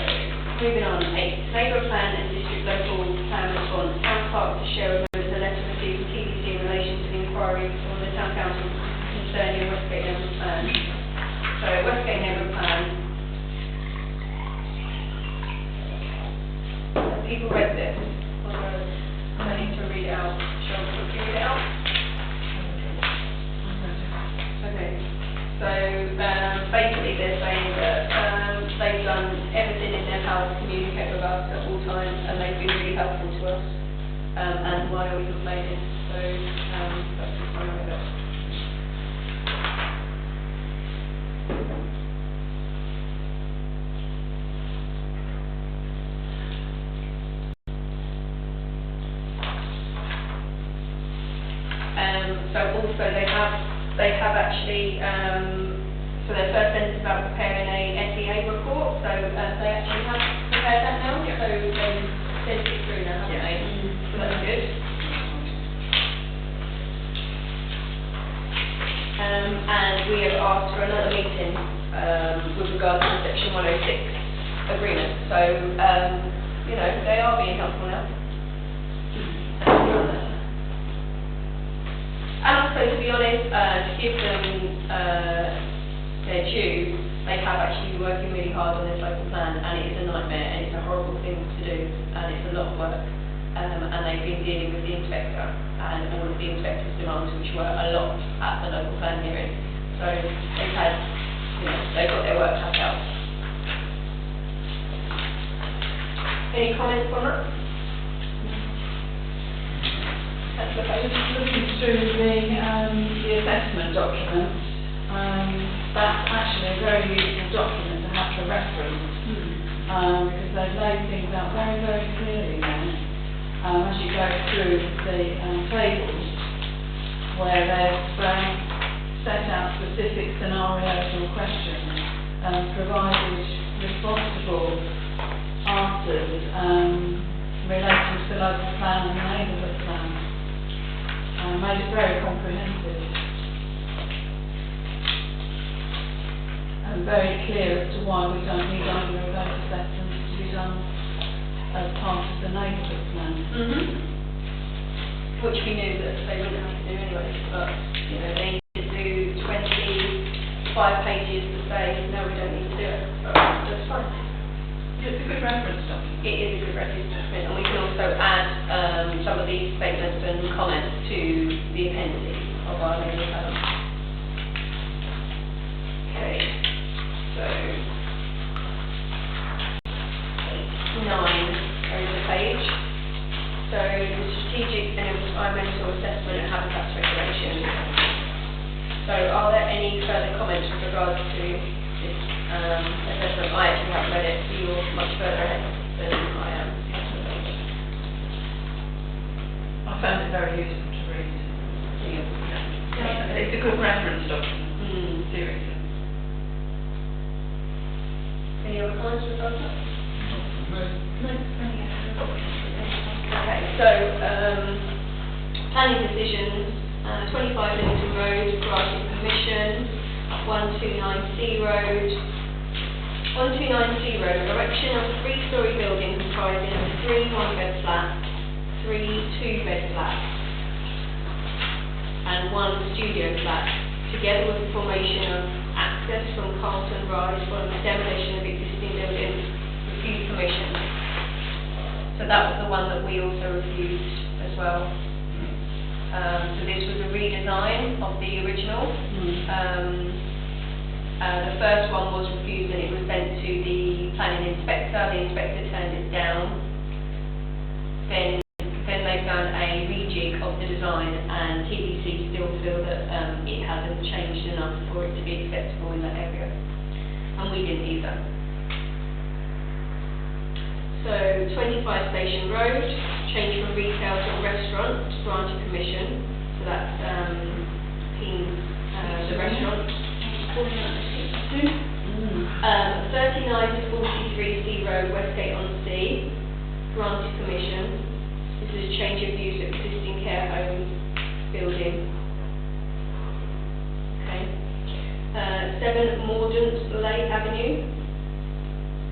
moving on, 8. Neighbour plan and district local plan response. Town clerk to share with members a letter received from TDC in relation to the inquiry from the Town Council concerning Westgate Neighbour plan. So, Westgate Neighbour plan. Have people read this? Or do I need to read it out? Shall I quickly read it out? Okay, so basically they're saying that they've done everything in their power to communicate with us at all times, and they've been really helpful to us. And why are we complaining? So that's the summary of it. So also they have actually, so their first sentence about preparing a SEA report, so they actually have prepared that now, so they've sent it through now, haven't they? So that's good. And we have asked for another meeting with regard to the Section 106 agreement, so, you know, they are being helpful now. And also, to be honest, to give them their due, they have actually been working really hard on this local plan, and it is a nightmare, and it's a horrible thing to do, and it's a lot of work. And they've been dealing with the inspector and all of the inspector's demands, which were a lot at the local plan hearing. So they've had, you know, they've got their work cut out. Any comments on that? I was just looking through the assessment document. That's actually a very useful document to have for reference, because they've laid things out very, very clearly there. As you go through the tables, where they've set out specific scenarios or questions and provided responsible answers relating to the local plan and the neighbourhood plan. Made it very comprehensive and very clear as to why we don't need either of those assessments to be done as part of the neighbourhood plan. Which we knew that they wouldn't have to do anyway, but, you know, they need to do 25 pages to say, no, we don't need to do it, but that's fine. It's a good reference document. It is a good reference document, and we can also add some of these statements and comments to the appendices of our neighbourhood plan. Okay, so assessment and habitats regulations. So are there any further comments with regards to this assessment? I actually haven't read it, so you're much further ahead than I am. I found it very useful to read. It's a good reference document, seriously. Any other comments with regards to that? Okay, so, planning decisions, 25 Littleton Road, granted permission, 129C Road. 129C Road, erection of a 3-storey building comprising of 3 one-bed flats, 3 two-bed flats, and 1 studio flat, together with the formation of access from Carlton Rise following the demolition of existing buildings, refused permission. So that was the one that we also refused as well. So this was a redesign of the original. The first one was refused and it was sent to the planning inspector. The inspector turned it down. Then they found a rejig of the design, and TBC still feel that it hasn't changed enough for it to be acceptable in that area. And we didn't either. So 25 Station Road, change from retail to restaurant, granted permission. So that's the restaurant. 39 to 43 Sea Road, Westgate on Sea, granted permission. This is a change of use of existing care home building. Okay. 7 Mordaunt Lake Avenue,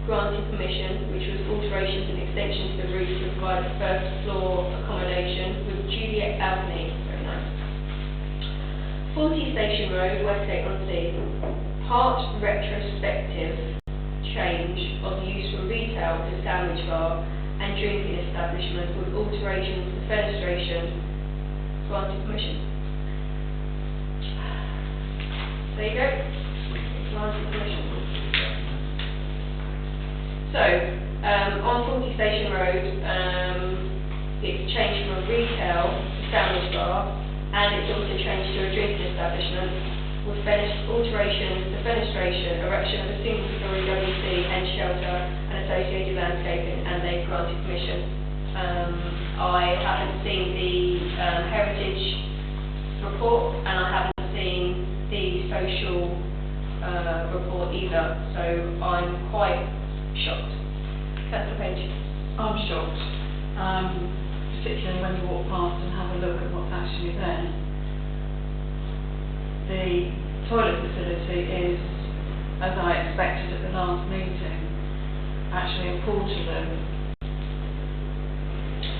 granted permission, which was alterations and extensions to the roof to provide a first floor accommodation with Juliet balcony. Very nice. 40 Station Road, Westgate on Sea, part retrospective change of use from retail to sandwich bar and drinking establishment with alterations to fenestration, granted permission. There you go, granted permission. So, on 40 Station Road, it's changed from retail to sandwich bar, and it's also changed to a drinking establishment with alterations to fenestration, erection of a single-storey WC and shelter and associated landscaping, and they've granted permission. I haven't seen the heritage report, and I haven't seen the social report either, so I'm quite shocked. Councillor Page. I'm shocked, particularly when you walk past and have a look at what's actually there. The toilet facility is, as I expected at the last meeting, actually a portaloo.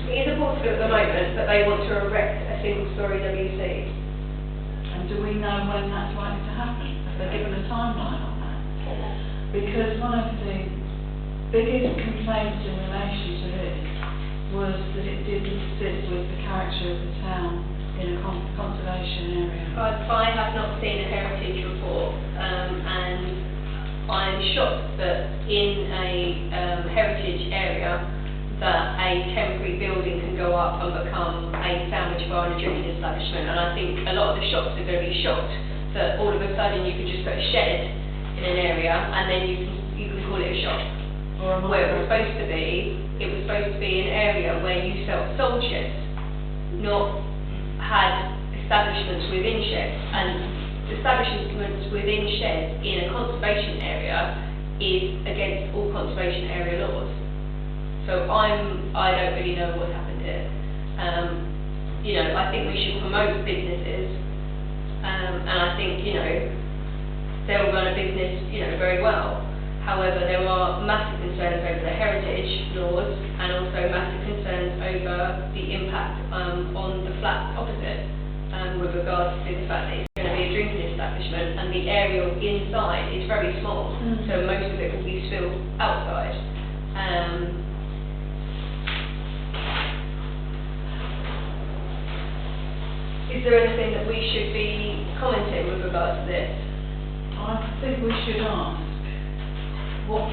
It is a portaloo at the moment, but they want to erect a single-storey WC. And do we know when that's likely to happen? Have they given a timeline on that? Because one of the biggest complaints in relation to this was that it didn't fit with the character of the town in a conservation area. I have not seen a heritage report, and I'm shocked that in a heritage area that a temporary building can go up and become a sandwich bar and a drinking establishment. And I think a lot of the shops are going to be shocked that all of a sudden you can just put a shed in an area and then you can call it a shop. Where it was supposed to be, an area where you sold sheds, not had establishments within sheds. And establishments within sheds in a conservation area is against all conservation area laws. So I don't really know what's happened here. I think we should promote businesses, and I think, they'll run a business, very well. However, there are massive concerns over the heritage laws and also massive concerns over the impact on the flats opposite, with regards to the fact that it's going to be a drinking establishment and the area inside is very small, so most of it will be still outside. Is there anything that we should be commenting with regards to this? I think we should ask what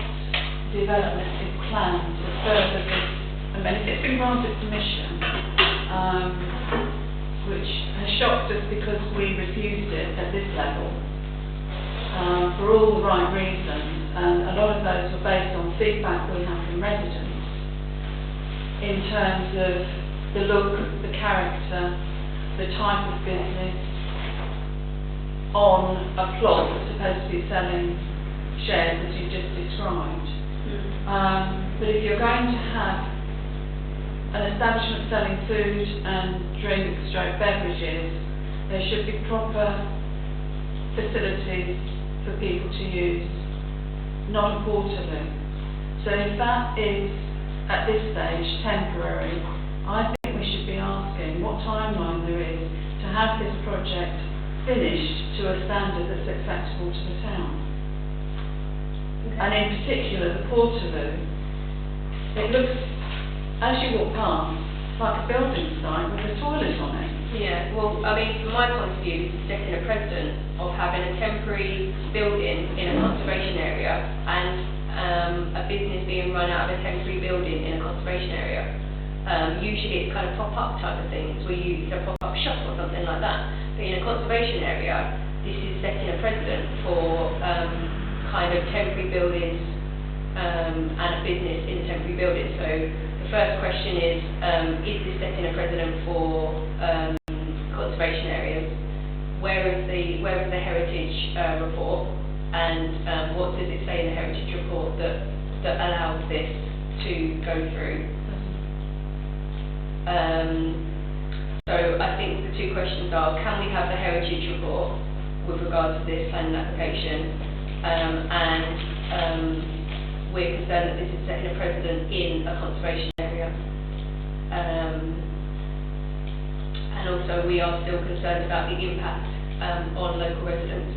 development is planned to further this. I mean, if it's been granted permission, which has shocked us because we refused it at this level, for all the right reasons, and a lot of those were based on feedback we have from residents in terms of the look, the character, the type of business on a plot that's supposed to be selling shares as you just described. But if you're going to have an establishment selling food and beverages, there should be proper facilities for people to use, not a portaloo. So if that is, at this stage, temporary, I think we should be asking what timeline there is to have this project finished to a standard that's acceptable to the town. And in particular, the portaloo, it looks, as you walk past, like a building site with a toilet on it. Yeah, well, I mean, from my point of view, this is setting a precedent of having a temporary building in a conservation area and a business being run out of a temporary building in a conservation area. Usually it's kind of pop-up type of things, where you a pop-up shop or something like that. But in a conservation area, this is setting a precedent for kind of temporary buildings and a business in a temporary building. So the first question is this setting a precedent for conservation areas? Where is the heritage report, and what does it say in the heritage report that allows this to go through? So I think the two questions are: can we have the heritage report with regard to this planning application? And we're concerned that this is setting a precedent in a conservation area. And also we are still concerned about the impact on local residents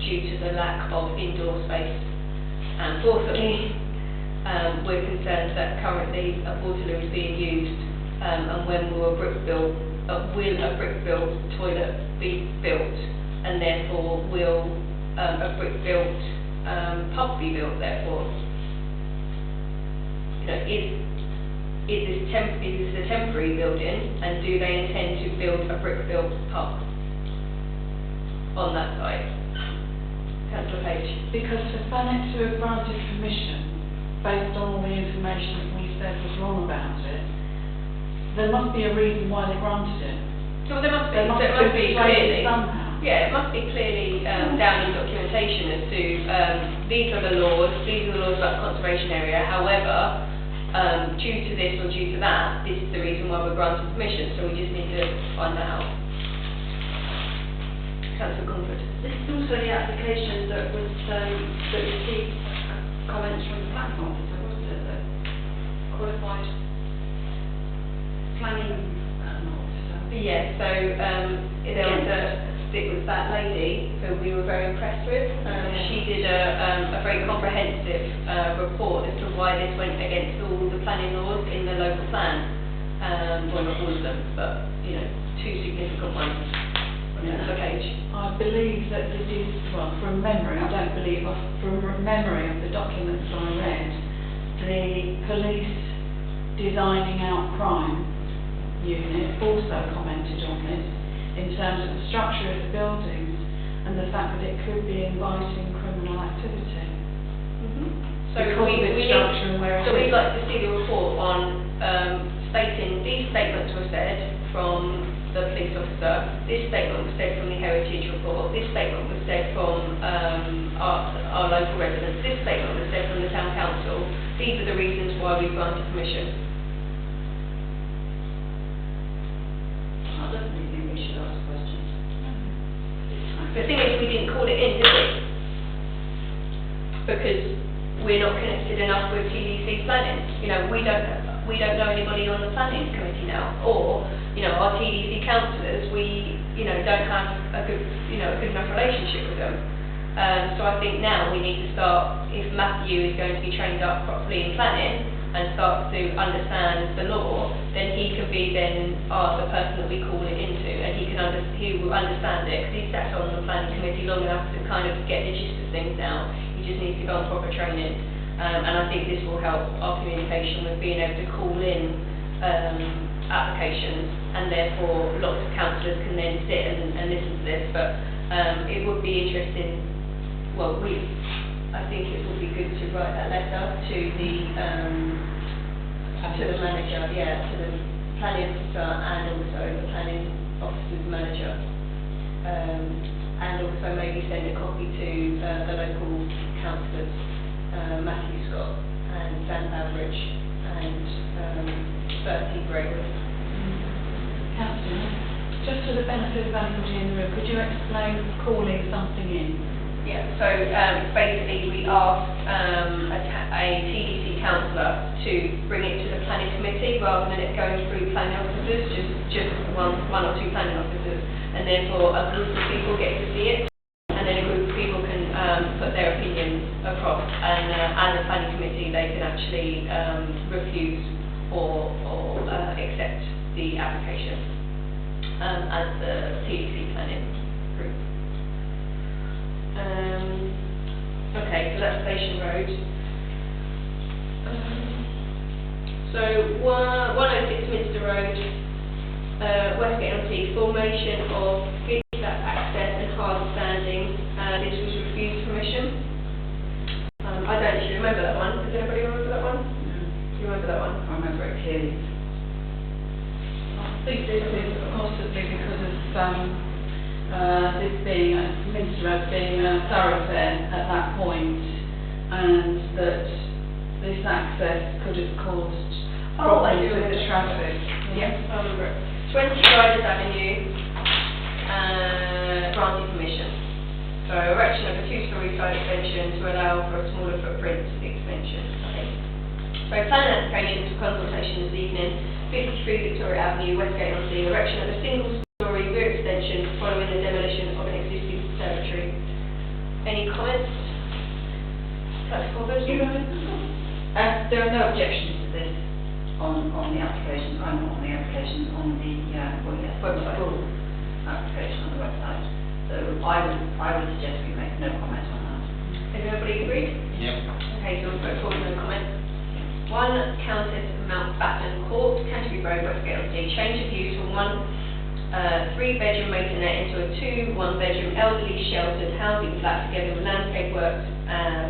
due to the lack of indoor space. And fourthly, we're concerned that currently a portaloo is being used, and when will a brick-built toilet be built, and therefore will a brick-built pub be built, therefore? You know, is this a temporary building, and do they intend to build a brick-built pub on that site? Councillor Page. Because for Thanet to have granted permission, based on all the information that we said was wrong about it, there must be a reason why they granted it. So there must be, There must be clearly. somehow. Yeah, it must be clearly down in documentation as to these are the laws about conservation area. However, due to this or due to that, this is the reason why we're granting permission. So we just need to find that out. Councillor Comfort. This is also the application that was, that received comments from the planning officer, wasn't it, the qualified planning officer? Yeah, so it was that lady who we were very impressed with. She did a very comprehensive report as to why this went against all the planning laws in the local plan. Well, not all of them, but you know, two significant ones. Councillor Page. I believe that this is, well, from memory, I don't believe, from memory of the documents I read, the police designing out crime unit also commented on this in terms of the structure of the buildings and the fact that it could be inviting criminal activity. So Because of its structure and where it so is. we'd like to see the report on stating these statements were said from the police officer, this statement was said from the heritage report, this statement was said from our local residents, this statement was said from the town council. These are the reasons why we've granted permission. I don't really think we should ask questions. The thing is, we didn't call it in, did we? Because we're not connected enough with TDC planning. You know, we don't know anybody on the planning committee now, or you know, our TDC councillors, we don't have a good enough relationship with them. So I think now we need to start. If Matthew is going to be trained up properly in planning and starts to understand the law, then he can be the person that we call it into, and he will understand it, because he's sat on the planning committee long enough to kind of get the gist of things now. He just needs to go on proper training, and I think this will help our communication with being able to call in applications, and therefore lots of councillors can then sit and listen to this, but it would be interesting, well, I think it would be good to write a letter to the manager, to the planning officer and also the planning officer's manager, and also maybe send a copy to the local councillors, Matthew Scott and Dan Bambridge and Bertie Braywell. Councillor, just for the benefit of anybody in the room, could you explain calling something in? Yeah, so basically we asked a TDC councillor to bring it to the planning committee rather than it going through planning officers, just one or two planning officers, and therefore a group of people get to see it, and then a group of people can put their opinions across, and as a planning committee they can actually refuse or accept the application as the TDC planning group. Okay, so that's Station Road. So 106 Minster Road, Westgate-on-Sea, formation of feedback access and hard standing. This was refused permission. I don't actually remember that one. Does anybody remember that one? Do you remember that one? I remember it clearly. I think this is possibly because of this being Minster Road being a thoroughfare at that point, and that this access could have caused problems with the traffic. Yes, I remember it. 20 Riders Avenue, granted permission. So erection of a two-storey side extension to allow for a smaller footprint extension. Okay. So planning applications for consultation this evening, 53 Victoria Avenue, Westgate-on-Sea, erection of a single-storey rear extension following the demolition of an existing conservatory. Any comments? That's covered. There are no objections to this on the application, not on the application, on the Website. full application on the website. So I would suggest we make no comment on that. Everybody agreed? Yep. Okay, so we'll put forward no comment. 1 Countess Mountbatten Court, Canterbury Road, Westgate-on-Sea, change of use from 1 3-bedroom maisonette into a 2 1-bedroom elderly sheltered housing flat together with landscape works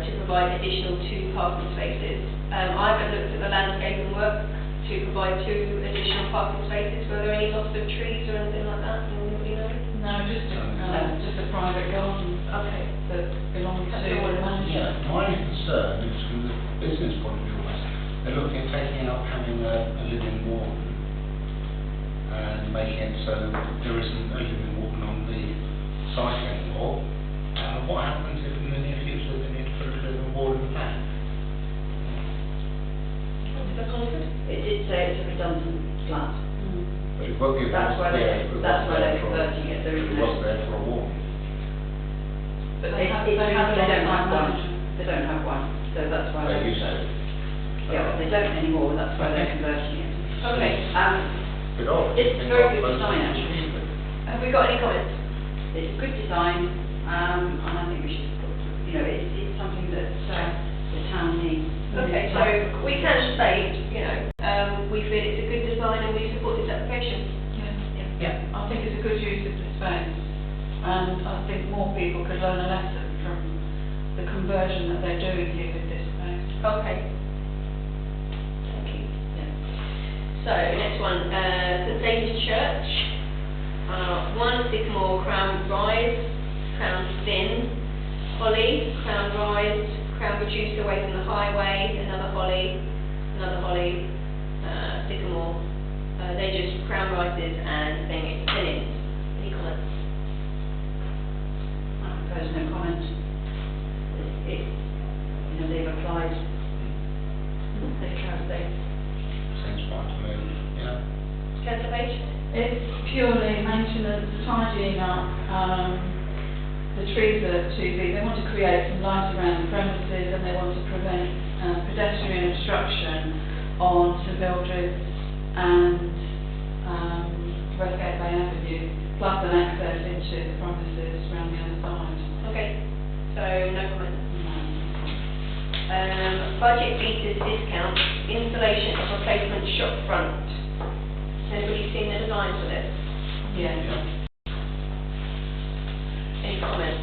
to provide additional 2 parking spaces. I haven't looked at the landscaping work to provide 2 additional parking spaces. Were there any loss of trees or anything like that? Anybody know? No, just a private garden Okay. that belongs to the manager. Yeah, my only concern is from the business point of view, they're looking at taking out having a living warden and making it so that there isn't a living warden on the site anymore. What happens if in the near future they need to put a living warden back? Is that answered? It did say it's a redundant flat. But it won't be That's why they're converting it. There is It no. was there for a warden. But They don't have one. manager. They don't have one, so that's why They they're. used to. Yeah, but they don't anymore, that's why they're converting it. Okay. Bit odd. It's a very good design, actually. Have we got any comments? It's a good design, and I think we should, it's something that the town needs. Okay, so we can say, we feel it's a good design and we support this application. Yeah. I think it's a good use of the space, and I think more people could learn a lesson from the conversion that they're doing here with this space. Okay. Thank you. So, next one, St David's Church, 1 Sycamore, Crown Rise, Crown Thin, Holly, Crown Rise, Crown reduced away from the highway, another Holly, Sycamore. They're just Crown Rises and Thinning. Any comments? There's no comment. They've applied. They've translated. Seems fine to me, yeah. Councillor Page? It's purely maintenance, tidying up the trees that are too big. They want to create some light around the premises, and they want to prevent pedestrian obstruction on St Mildred's and Westgate Bay Avenue, plus an access into the premises around the other side. Okay, so no comments. Budget features discount, installation of replacement shop front. anybody seen the design for this? Yeah. Any comments?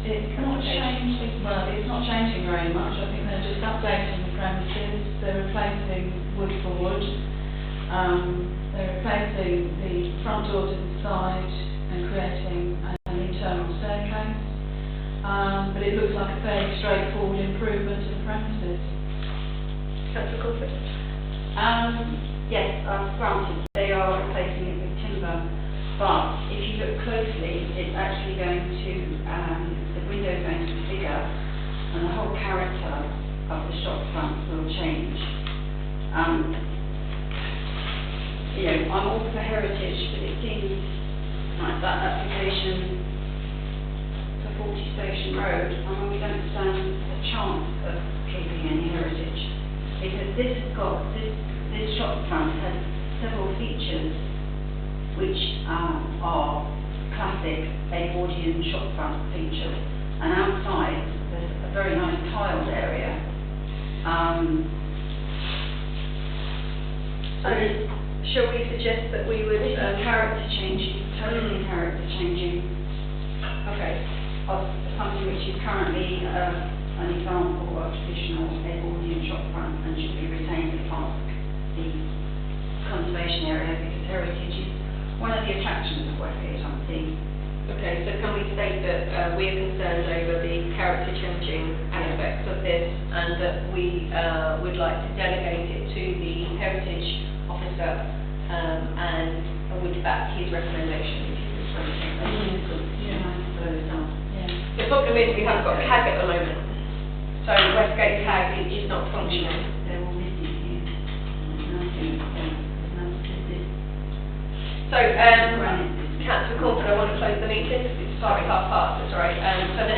It's not changing, well, it's not changing very much. I think they're just updating the premises. They're replacing wood for wood. They're replacing the front door to the side and creating an internal staircase. But it looks like a fairly straightforward improvement to the premises. Councillor Crawford? Yes, granted, they are replacing it with timber, but if you look closely, it's actually going to, the window's going to be bigger, and the whole character of the shop front will change. You know, I'm all for heritage, but it seems like that application for 40 Station Road, we don't stand a chance of keeping any heritage, because this shop front has several features which are classic Edwardian shop front features, and outside there's a very nice tiled area. So, shall we suggest that we would... This is character changing, totally character changing Okay. of something which is currently an example of traditional Edwardian shop front and should be retained as part of the conservation area, because heritage is one of the attractions of Westgate on Sea. Okay, so can we state that we are concerned over the character changing aspects of this, and that we would like to delegate it to the heritage officer, and would back his recommendation, which is the 20th. Yeah. The problem is we have got CAG at the moment, so Westgate CAG is not functioning. They're all missing here. So, Councillor Crawford, I want to close the meeting, because it's 5:30, that's all right. So the